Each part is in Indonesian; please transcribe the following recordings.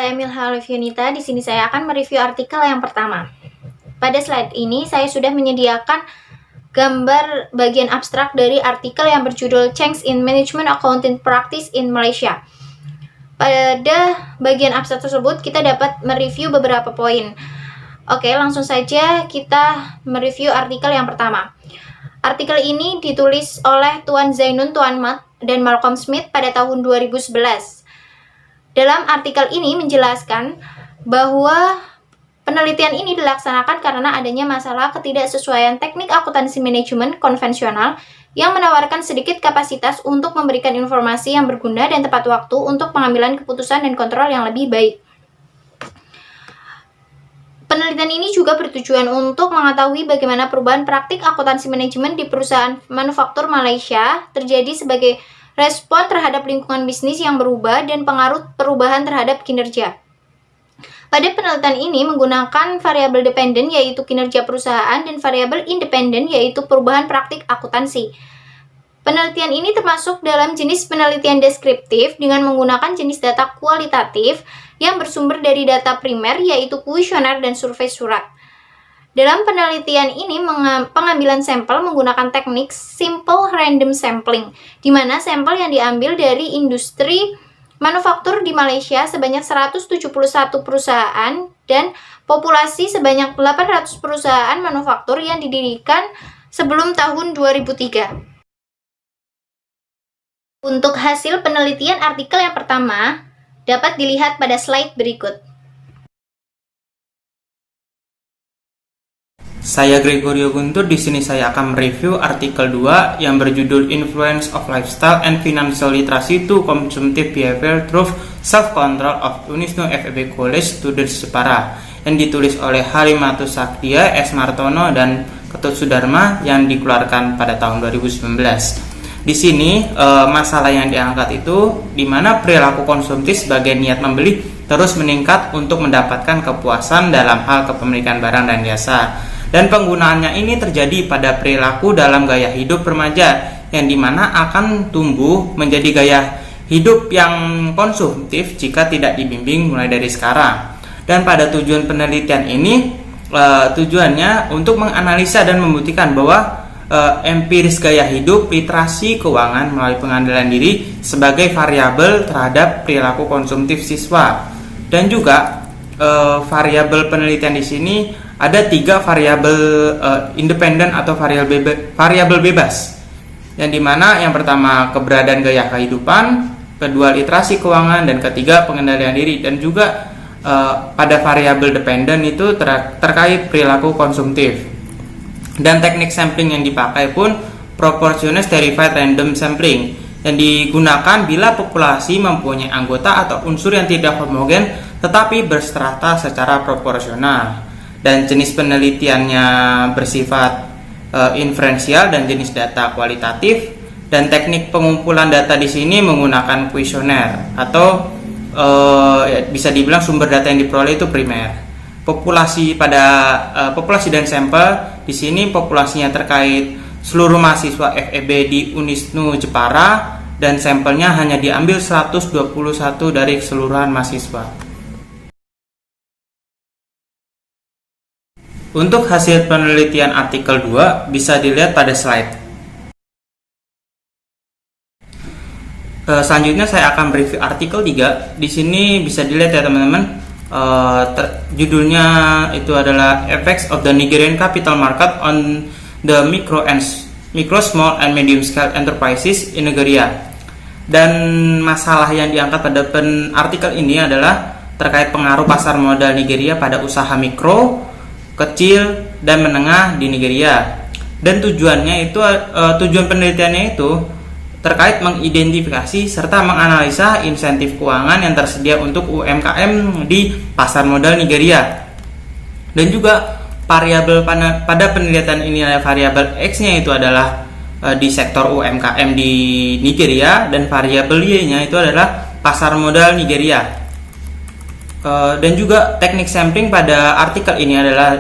saya Milha Levianita. Di sini saya akan mereview artikel yang pertama. Pada slide ini saya sudah menyediakan gambar bagian abstrak dari artikel yang berjudul Change in Management Accounting Practice in Malaysia. Pada bagian abstrak tersebut kita dapat mereview beberapa poin. Oke, langsung saja kita mereview artikel yang pertama. Artikel ini ditulis oleh Tuan Zainun Tuan Mat dan Malcolm Smith pada tahun 2011. Dalam artikel ini menjelaskan bahwa penelitian ini dilaksanakan karena adanya masalah ketidaksesuaian teknik akuntansi manajemen konvensional yang menawarkan sedikit kapasitas untuk memberikan informasi yang berguna dan tepat waktu untuk pengambilan keputusan dan kontrol yang lebih baik. Penelitian ini juga bertujuan untuk mengetahui bagaimana perubahan praktik akuntansi manajemen di perusahaan manufaktur Malaysia terjadi sebagai respon terhadap lingkungan bisnis yang berubah dan pengaruh perubahan terhadap kinerja. Pada penelitian ini menggunakan variabel dependen yaitu kinerja perusahaan dan variabel independen yaitu perubahan praktik akuntansi. Penelitian ini termasuk dalam jenis penelitian deskriptif dengan menggunakan jenis data kualitatif yang bersumber dari data primer yaitu kuesioner dan survei surat. Dalam penelitian ini, pengambilan sampel menggunakan teknik simple random sampling, di mana sampel yang diambil dari industri manufaktur di Malaysia sebanyak 171 perusahaan dan populasi sebanyak 800 perusahaan manufaktur yang didirikan sebelum tahun 2003. Untuk hasil penelitian artikel yang pertama, dapat dilihat pada slide berikut. Saya Gregorio Guntur. Di sini saya akan mereview artikel 2 yang berjudul Influence of Lifestyle and Financial Literacy to Consumptive Behavior Through Self-Control of Unisnu FEB College Students Jepara yang ditulis oleh Halimatus Saktia, S. Martono, dan Ketut Sudarma yang dikeluarkan pada tahun 2019. Di sini masalah yang diangkat itu di mana perilaku konsumtif sebagai niat membeli terus meningkat untuk mendapatkan kepuasan dalam hal kepemilikan barang dan jasa. Dan penggunaannya ini terjadi pada perilaku dalam gaya hidup remaja yang dimana akan tumbuh menjadi gaya hidup yang konsumtif jika tidak dibimbing mulai dari sekarang. Dan pada tujuan penelitian ini tujuannya untuk menganalisa dan membuktikan bahwa empiris gaya hidup, literasi keuangan melalui pengendalian diri sebagai variabel terhadap perilaku konsumtif siswa. Dan juga variabel penelitian di sini ada 3 variabel independen atau variabel bebas, yang dimana yang pertama keberadaan gaya kehidupan, kedua literasi keuangan, dan ketiga pengendalian diri. Dan juga pada variabel dependen itu terkait perilaku konsumtif. Dan teknik sampling yang dipakai pun proportional stratified random sampling yang digunakan bila populasi mempunyai anggota atau unsur yang tidak homogen tetapi berstrata secara proporsional. Dan jenis penelitiannya bersifat inferensial dan jenis data kualitatif. Dan teknik pengumpulan data di sini menggunakan kuesioner atau bisa dibilang sumber data yang diperoleh itu primer. Populasi dan sampel di sini populasinya terkait seluruh mahasiswa FEB di Unisnu Jepara dan sampelnya hanya diambil 121 dari keseluruhan mahasiswa. Untuk hasil penelitian artikel 2 bisa dilihat pada slide. Selanjutnya saya akan review artikel 3. Di sini bisa dilihat ya teman-teman. Judulnya itu adalah Effects of the Nigerian Capital Market on the Micro, Small and Medium Scale Enterprises in Nigeria. Dan masalah yang diangkat pada artikel ini adalah terkait pengaruh pasar modal Nigeria pada usaha mikro, kecil, dan menengah di Nigeria. Dan tujuan penelitiannya itu terkait mengidentifikasi serta menganalisa insentif keuangan yang tersedia untuk UMKM di pasar modal Nigeria. Dan juga variabel pada penelitian ini adalah variabel X-nya itu adalah di sektor UMKM di Nigeria, dan variabel Y-nya itu adalah pasar modal Nigeria. Dan juga teknik sampling pada artikel ini adalah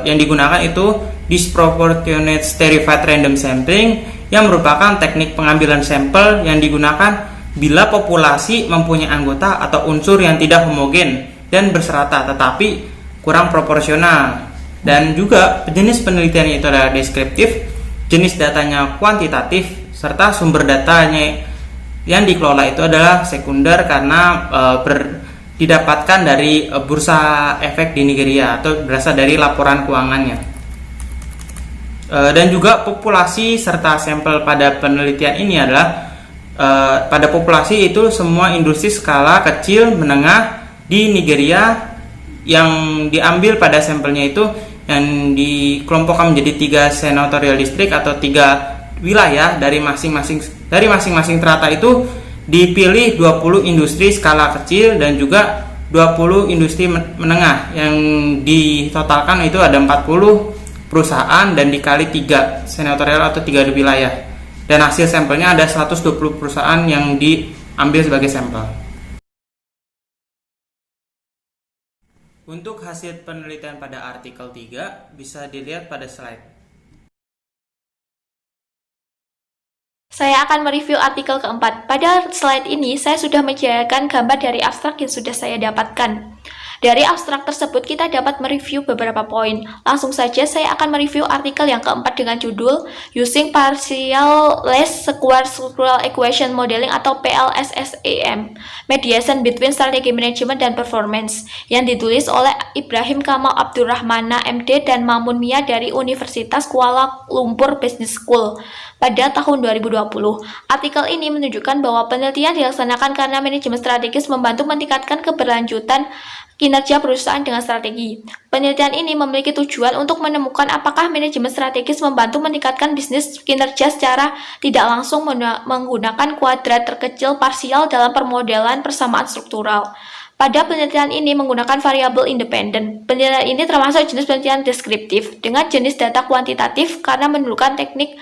yang digunakan itu disproportionate stratified random sampling yang merupakan teknik pengambilan sampel yang digunakan bila populasi mempunyai anggota atau unsur yang tidak homogen dan berserata tetapi kurang proporsional. Dan juga jenis penelitian itu adalah deskriptif, jenis datanya kuantitatif, serta sumber datanya yang dikelola itu adalah sekunder karena didapatkan dari bursa efek di Nigeria atau berasal dari laporan keuangannya. Dan juga populasi serta sampel pada penelitian ini adalah pada populasi itu semua industri skala kecil menengah di Nigeria yang diambil pada sampelnya itu yang dikelompokkan menjadi 3 senatorial district atau 3 wilayah dari masing-masing strata itu dipilih 20 industri skala kecil dan juga 20 industri menengah yang ditotalkan itu ada 40 perusahaan dan dikali 3 senatorial atau 3 wilayah. Dan hasil sampelnya ada 120 perusahaan yang diambil sebagai sampel. Untuk hasil penelitian pada artikel 3 bisa dilihat pada slide. Saya akan mereview artikel keempat. Pada slide ini, saya sudah menyediakan gambar dari abstrak yang sudah saya dapatkan. Dari abstrak tersebut, kita dapat mereview beberapa poin. Langsung saja, saya akan mereview artikel yang keempat dengan judul Using Partial Less Square Structural Equation Modeling atau PLSSEM, Mediation Between Strategy Management dan Performance, yang ditulis oleh Ibrahim Kamal Abdurrahmana MD dan Mamun Mia dari Universitas Kuala Lumpur Business School pada tahun 2020. Artikel ini menunjukkan bahwa penelitian dilaksanakan karena manajemen strategis membantu meningkatkan keberlanjutan kinerja perusahaan dengan strategi. Penelitian ini memiliki tujuan untuk menemukan apakah manajemen strategis membantu meningkatkan bisnis kinerja secara tidak langsung menggunakan kuadrat terkecil parsial dalam permodelan persamaan struktural. Pada penelitian ini menggunakan variabel independen. Penelitian ini termasuk jenis penelitian deskriptif dengan jenis data kuantitatif karena menunjukkan teknik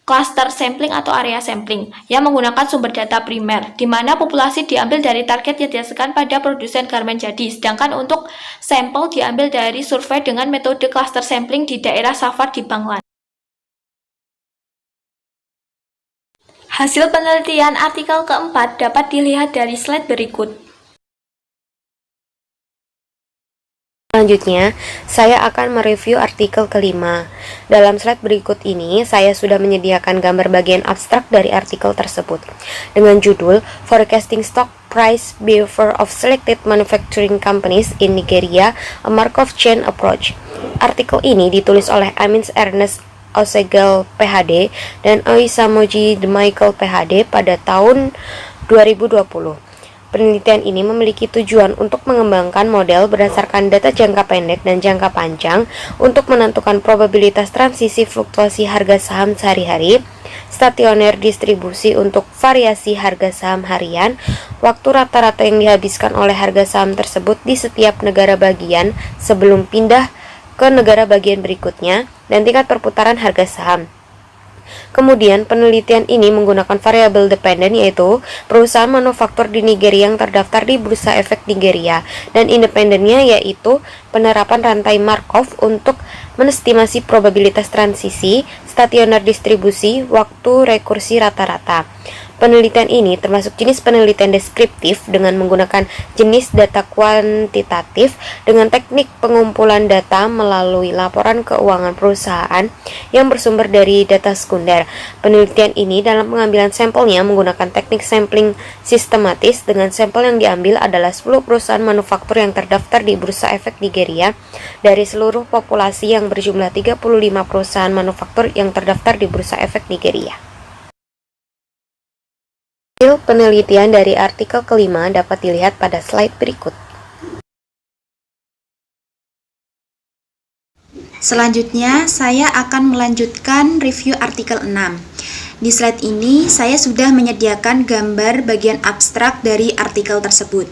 cluster sampling atau area sampling yang menggunakan sumber data primer, di mana populasi diambil dari target yang dihasilkan pada produsen garmen jadi, sedangkan untuk sampel diambil dari survei dengan metode cluster sampling di daerah Safar di Bangladesh. Hasil penelitian artikel keempat dapat dilihat dari slide berikut. Selanjutnya, saya akan mereview artikel kelima. Dalam slide berikut ini, saya sudah menyediakan gambar bagian abstrak dari artikel tersebut dengan judul Forecasting Stock Price Behavior of Selected Manufacturing Companies in Nigeria, a Markov Chain Approach. Artikel ini ditulis oleh Amins Ernest Osegal PhD dan Oisamoji Demichael PhD pada tahun 2020. Penelitian ini memiliki tujuan untuk mengembangkan model berdasarkan data jangka pendek dan jangka panjang untuk menentukan probabilitas transisi fluktuasi harga saham sehari-hari, stationer distribusi untuk variasi harga saham harian, waktu rata-rata yang dihabiskan oleh harga saham tersebut di setiap negara bagian sebelum pindah ke negara bagian berikutnya, dan tingkat perputaran harga saham. Kemudian, penelitian ini menggunakan variabel dependen, yaitu perusahaan manufaktur di Nigeria yang terdaftar di Bursa Efek Nigeria, dan independennya yaitu penerapan rantai Markov untuk menestimasi probabilitas transisi, stationer distribusi, waktu rekursi rata-rata. Penelitian ini termasuk jenis penelitian deskriptif dengan menggunakan jenis data kuantitatif dengan teknik pengumpulan data melalui laporan keuangan perusahaan yang bersumber dari data sekunder. Penelitian ini dalam pengambilan sampelnya menggunakan teknik sampling sistematis dengan sampel yang diambil adalah 10 perusahaan manufaktur yang terdaftar di Bursa Efek Nigeria dari seluruh populasi yang berjumlah 35 perusahaan manufaktur yang terdaftar di Bursa Efek Nigeria. Hasil penelitian dari artikel kelima dapat dilihat pada slide berikut. Selanjutnya, saya akan melanjutkan review artikel 6. Di slide ini, saya sudah menyediakan gambar bagian abstrak dari artikel tersebut.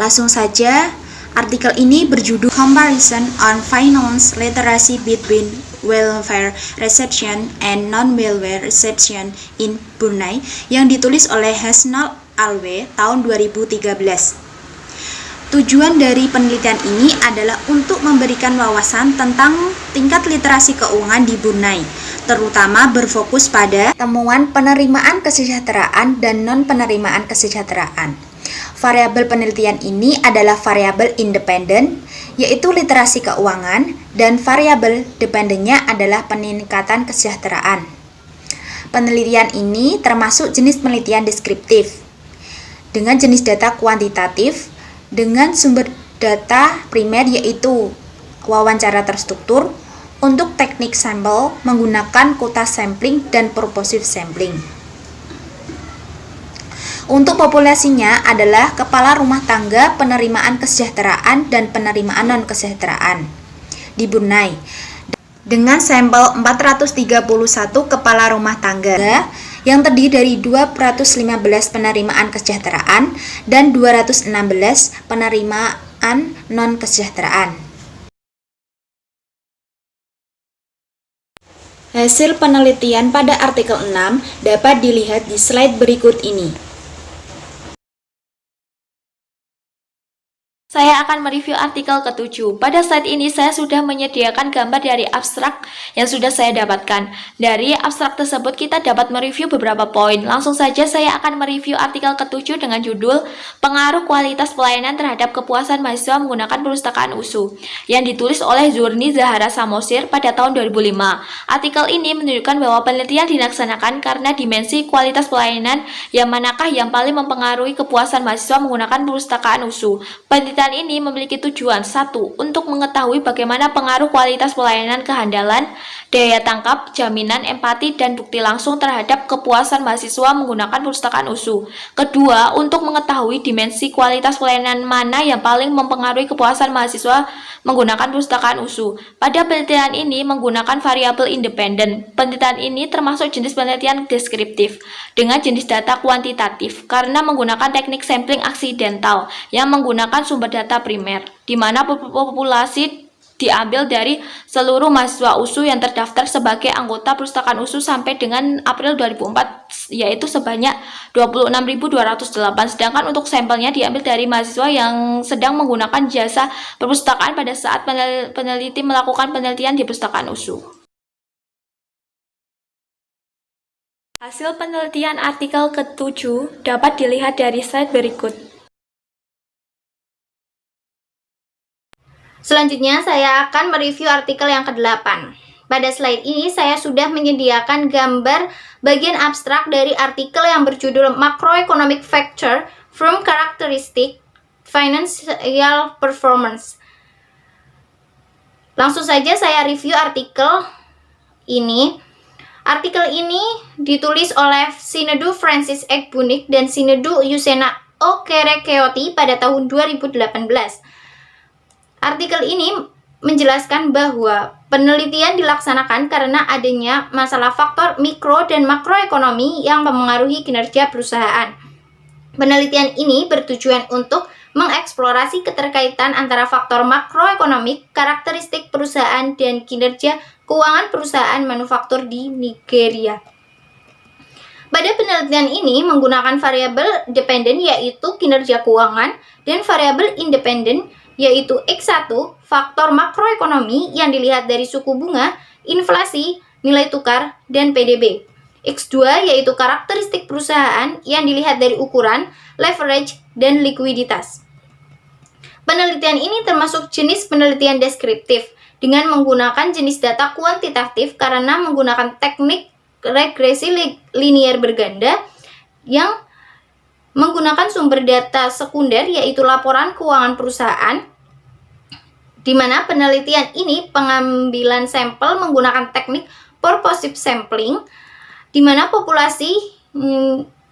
Langsung saja, artikel ini berjudul Comparison on Finance Literacy Between Welfare Reception and Non-Welfare Reception in Brunei yang ditulis oleh Hasnal Alwe tahun 2013. Tujuan dari penelitian ini adalah untuk memberikan wawasan tentang tingkat literasi keuangan di Brunei, terutama berfokus pada temuan penerimaan kesejahteraan dan non-penerimaan kesejahteraan. Variabel penelitian ini adalah variabel independen, yaitu literasi keuangan, dan variabel dependennya adalah peningkatan kesejahteraan. Penelitian ini termasuk jenis penelitian deskriptif, dengan jenis data kuantitatif, dengan sumber data primer yaitu wawancara terstruktur, untuk teknik sampel menggunakan kota sampling dan purposive sampling. Untuk populasinya adalah kepala rumah tangga penerimaan kesejahteraan dan penerimaan non-kesejahteraan di Brunei dengan sampel 431 kepala rumah tangga yang terdiri dari 215 penerimaan kesejahteraan dan 216 penerimaan non-kesejahteraan. Hasil penelitian pada artikel 6 dapat dilihat di slide berikut ini. Saya akan mereview artikel ke-7. Pada slide ini saya sudah menyediakan gambar dari abstrak yang sudah saya dapatkan. Dari abstrak tersebut kita dapat mereview beberapa poin. Langsung saja saya akan mereview artikel ke-7 dengan judul Pengaruh Kualitas Pelayanan Terhadap Kepuasan Mahasiswa Menggunakan Perpustakaan USU yang ditulis oleh Zurni Zahara Samosir pada tahun 2005. Artikel ini menunjukkan bahwa penelitian dilaksanakan karena dimensi kualitas pelayanan yang manakah yang paling mempengaruhi kepuasan mahasiswa menggunakan perpustakaan USU. Penelitian ini memiliki tujuan: 1. Untuk mengetahui bagaimana pengaruh kualitas pelayanan kehandalan, daya tangkap, jaminan, empati, dan bukti langsung terhadap kepuasan mahasiswa menggunakan perpustakaan USU. Kedua, untuk mengetahui dimensi kualitas pelayanan mana yang paling mempengaruhi kepuasan mahasiswa menggunakan perpustakaan USU. Pada penelitian ini menggunakan variabel independen. Penelitian ini termasuk jenis penelitian deskriptif dengan jenis data kuantitatif karena menggunakan teknik sampling aksidental yang menggunakan sumber data primer, di mana populasi diambil dari seluruh mahasiswa USU yang terdaftar sebagai anggota perpustakaan USU sampai dengan April 2004, yaitu sebanyak 26.208, sedangkan untuk sampelnya diambil dari mahasiswa yang sedang menggunakan jasa perpustakaan pada saat peneliti melakukan penelitian di perpustakaan USU. Hasil penelitian artikel ke-7 dapat dilihat dari slide berikut. Selanjutnya, saya akan mereview artikel yang ke-8. Pada slide ini, saya sudah menyediakan gambar bagian abstrak dari artikel yang berjudul Macroeconomic Factor from Characteristic Financial Performance. Langsung saja saya review artikel ini. Artikel ini ditulis oleh Sinedu Francis Egbunik dan Sinedu Yusena Okerekeoti pada tahun 2018. Artikel ini menjelaskan bahwa penelitian dilaksanakan karena adanya masalah faktor mikro dan makroekonomi yang mempengaruhi kinerja perusahaan. Penelitian ini bertujuan untuk mengeksplorasi keterkaitan antara faktor makroekonomik, karakteristik perusahaan, dan kinerja keuangan perusahaan manufaktur di Nigeria. Pada penelitian ini menggunakan variabel dependen yaitu kinerja keuangan dan variabel independen yaitu X1, faktor makroekonomi yang dilihat dari suku bunga, inflasi, nilai tukar, dan PDB. X2 yaitu karakteristik perusahaan yang dilihat dari ukuran, leverage, dan likuiditas. Penelitian ini termasuk jenis penelitian deskriptif dengan menggunakan jenis data kuantitatif karena menggunakan teknik regresi linier berganda yang menggunakan sumber data sekunder yaitu laporan keuangan perusahaan, di mana penelitian ini pengambilan sampel menggunakan teknik purposive sampling, di mana populasi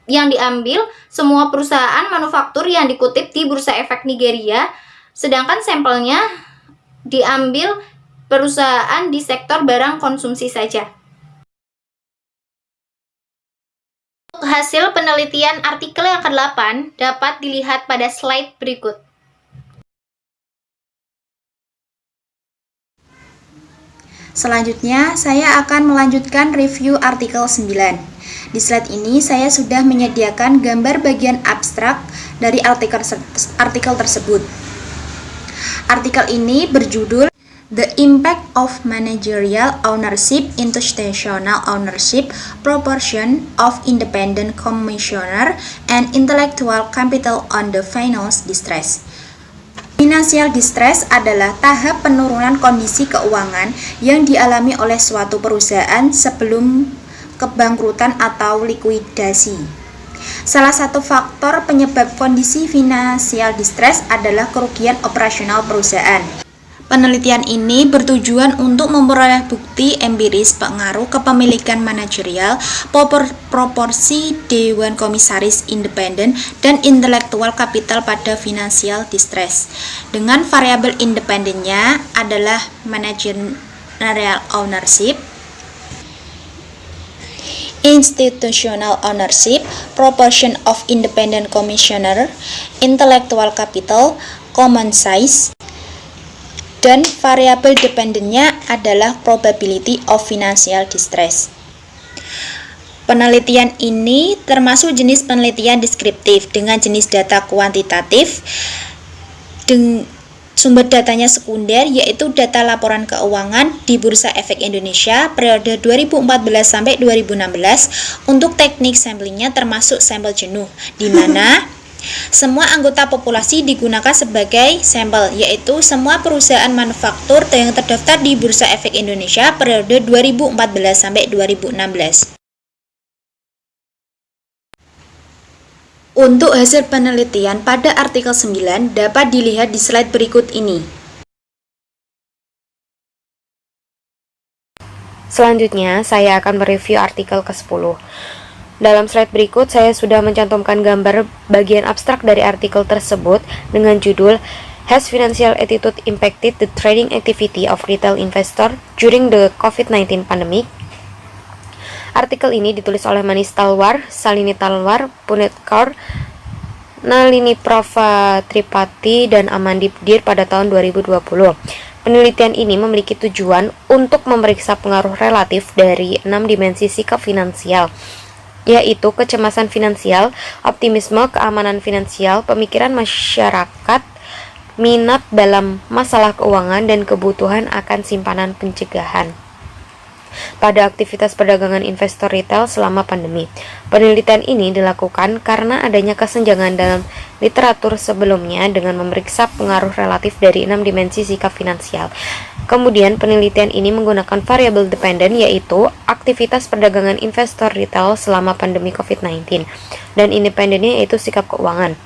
yang diambil semua perusahaan manufaktur yang dikutip di Bursa Efek Nigeria, sedangkan sampelnya diambil perusahaan di sektor barang konsumsi saja. Hasil penelitian artikel yang ke-8 dapat dilihat pada slide berikut. Selanjutnya, saya akan melanjutkan review artikel 9. Di slide ini, saya sudah menyediakan gambar bagian abstrak dari artikel tersebut. Artikel ini berjudul The impact of managerial ownership, institutional ownership, proportion of independent commissioner, and intellectual capital on the financial distress. Financial distress adalah tahap penurunan kondisi keuangan yang dialami oleh suatu perusahaan sebelum kebangkrutan atau likuidasi. Salah satu faktor penyebab kondisi financial distress adalah kerugian operasional perusahaan. Penelitian ini bertujuan untuk memperoleh bukti empiris pengaruh kepemilikan manajerial, proporsi dewan komisaris independen, dan intelektual kapital pada financial distress. Dengan variabel independennya adalah managerial ownership, institutional ownership, proportion of independent commissioner, intellectual capital, common size, dan variabel dependennya adalah probability of financial distress. Penelitian ini termasuk jenis penelitian deskriptif dengan jenis data kuantitatif. Sumber datanya sekunder yaitu data laporan keuangan di Bursa Efek Indonesia periode 2014 sampai 2016. Untuk teknik samplingnya termasuk sampel jenuh, di mana semua anggota populasi digunakan sebagai sampel, yaitu semua perusahaan manufaktur yang terdaftar di Bursa Efek Indonesia periode 2014 sampai 2016. Untuk hasil penelitian pada artikel 9 dapat dilihat di slide berikut ini. Selanjutnya, saya akan mereview artikel ke-10. Dalam slide berikut, saya sudah mencantumkan gambar bagian abstrak dari artikel tersebut dengan judul Has Financial Attitude Impacted the Trading Activity of Retail Investor During the COVID-19 Pandemic? Artikel ini ditulis oleh Manish Talwar, Salini Talwar, Puneet Kaur, Nalini Prava Tripati, dan Amandip Dir pada tahun 2020. Penelitian ini memiliki tujuan untuk memeriksa pengaruh relatif dari 6 dimensi sikap finansial, yaitu kecemasan finansial, optimisme, keamanan finansial, pemikiran masyarakat, minat dalam masalah keuangan, dan kebutuhan akan simpanan pencegahan pada aktivitas perdagangan investor retail selama pandemi. Penelitian ini dilakukan karena adanya kesenjangan dalam literatur sebelumnya dengan memeriksa pengaruh relatif dari 6 dimensi sikap finansial. Kemudian penelitian ini menggunakan variabel dependen, yaitu aktivitas perdagangan investor retail selama pandemi COVID-19, dan independennya yaitu sikap keuangan.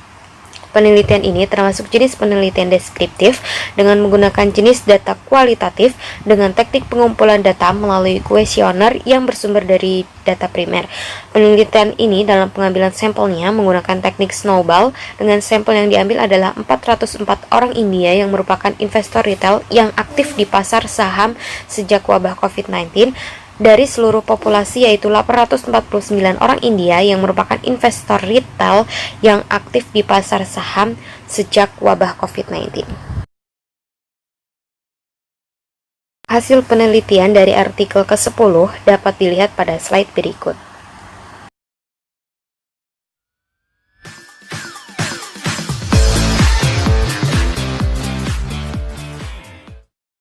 Penelitian ini termasuk jenis penelitian deskriptif dengan menggunakan jenis data kualitatif dengan teknik pengumpulan data melalui kuesioner yang bersumber dari data primer. Penelitian ini dalam pengambilan sampelnya menggunakan teknik snowball dengan sampel yang diambil adalah 404 orang India yang merupakan investor retail yang aktif di pasar saham sejak wabah COVID-19 dari seluruh populasi, yaitu 849 orang India yang merupakan investor retail yang aktif di pasar saham sejak wabah COVID-19. Hasil penelitian dari artikel ke-10 dapat dilihat pada slide berikut.